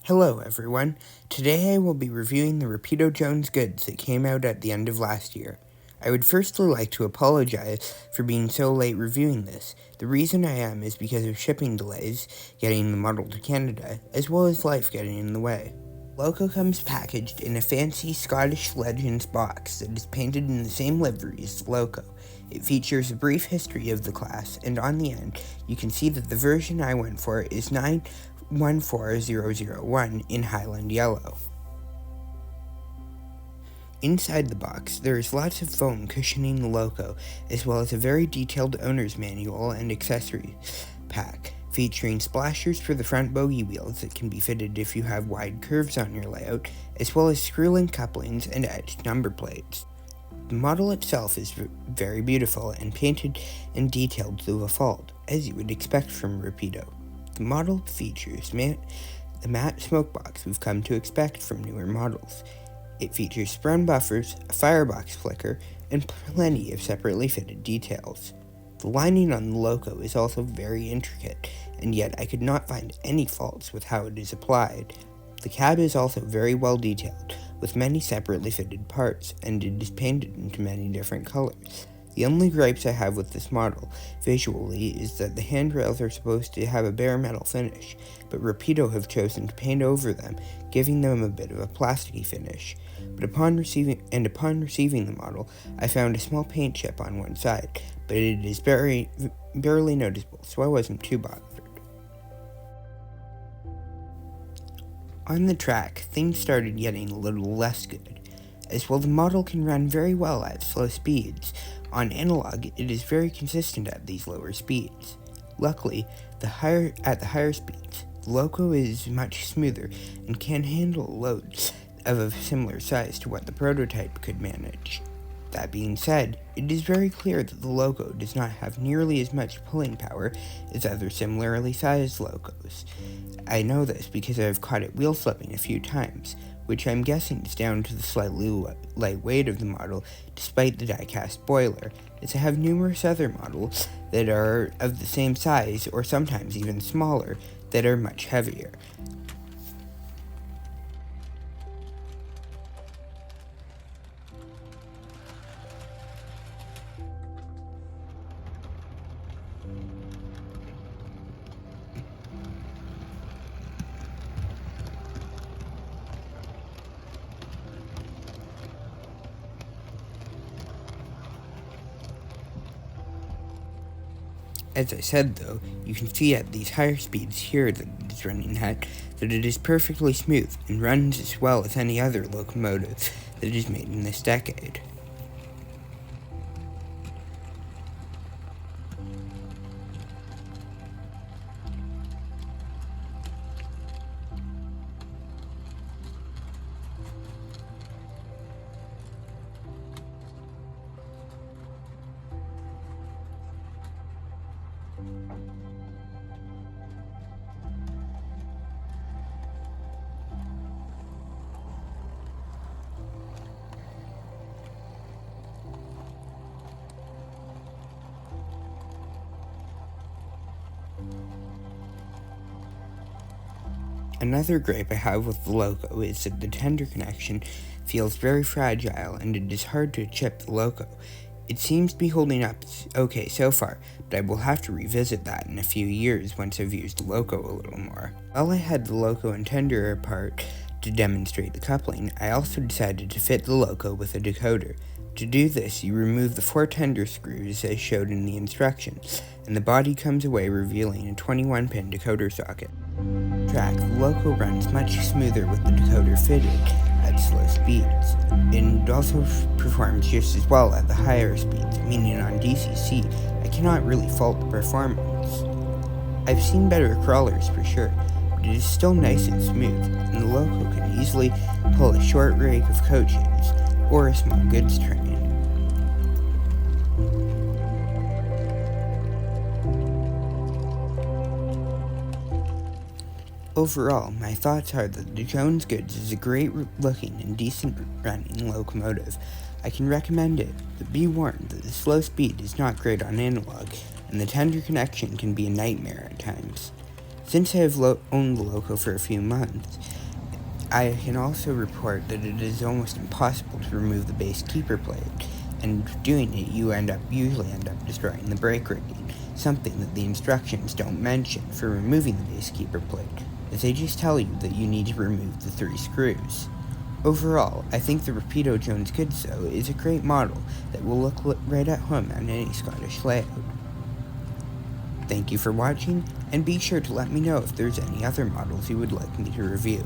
Hello everyone, today I will be reviewing the Rapido Jones Goods that came out at the end of last year. I would firstly like to apologize for being so late reviewing this. The reason I am is because of shipping delays, getting the model to Canada, as well as life getting in the way. The logo comes packaged in a fancy Scottish Legends box that is painted in the same livery as the logo. It features a brief history of the class, and on the end, you can see that the version I went for is 914001 in Highland Yellow. Inside the box, there is lots of foam cushioning the logo, as well as a very detailed owner's manual and accessory pack, featuring splashers for the front bogey wheels that can be fitted if you have wide curves on your layout, as well as screw-link couplings and etched number plates. The model itself is very beautiful and painted and detailed to a fault, as you would expect from Rapido. The model features the matte smoke box we've come to expect from newer models. It features sprung buffers, a firebox flicker, and plenty of separately fitted details. The lining on the logo is also very intricate, and yet I could not find any faults with how it is applied. The cab is also very well detailed, with many separately fitted parts, and it is painted into many different colors. The only gripes I have with this model, visually, is that the handrails are supposed to have a bare metal finish, but Rapido have chosen to paint over them, giving them a bit of a plasticky finish. But upon receiving the model, I found a small paint chip on one side, but it is barely noticeable, so I wasn't too bothered. On the track, things started getting a little less good. As while the model can run very well at slow speeds, on analog it is very consistent at these lower speeds. Luckily, at the higher speeds, the logo is much smoother and can handle loads of a similar size to what the prototype could manage. That being said, it is very clear that the logo does not have nearly as much pulling power as other similarly sized logos. I know this because I've caught it wheel slipping a few times, which I'm guessing is down to the slightly light weight of the model despite the die-cast boiler, as I have numerous other models that are of the same size or sometimes even smaller that are much heavier. As I said though, you can see at these higher speeds here that it is running at, that it is perfectly smooth and runs as well as any other locomotive that is made in this decade. Another gripe I have with the logo is that the tender connection feels very fragile and it is hard to chip the logo. It seems to be holding up okay so far, but I will have to revisit that in a few years once I've used the logo a little more. While I had the logo and tender apart to demonstrate the coupling, I also decided to fit the logo with a decoder. To do this, you remove the 4 tender screws as showed in the instructions, and the body comes away revealing a 21-pin decoder socket. The logo runs much smoother with the decoder fitted at slow speeds. It also performs just as well at the higher speeds, meaning on DCC, I cannot really fault the performance. I've seen better crawlers for sure, but it is still nice and smooth, and the logo can easily pull a short rake of coaches or a small goods train. Overall, my thoughts are that the Jones Goods is a great looking and decent running locomotive. I can recommend it, but be warned that the slow speed is not great on analog, and the tender connection can be a nightmare at times. Since I have owned the loco for a few months, I can also report that it is almost impossible to remove the base keeper plate, and doing it you usually end up destroying the brake rigging, something that the instructions don't mention for removing the base keeper plate, as they just tell you that you need to remove the 3 screws. Overall, I think the Rapido Jones Goods though is a great model that will look right at home on any Scottish layout. Thank you for watching, and be sure to let me know if there's any other models you would like me to review.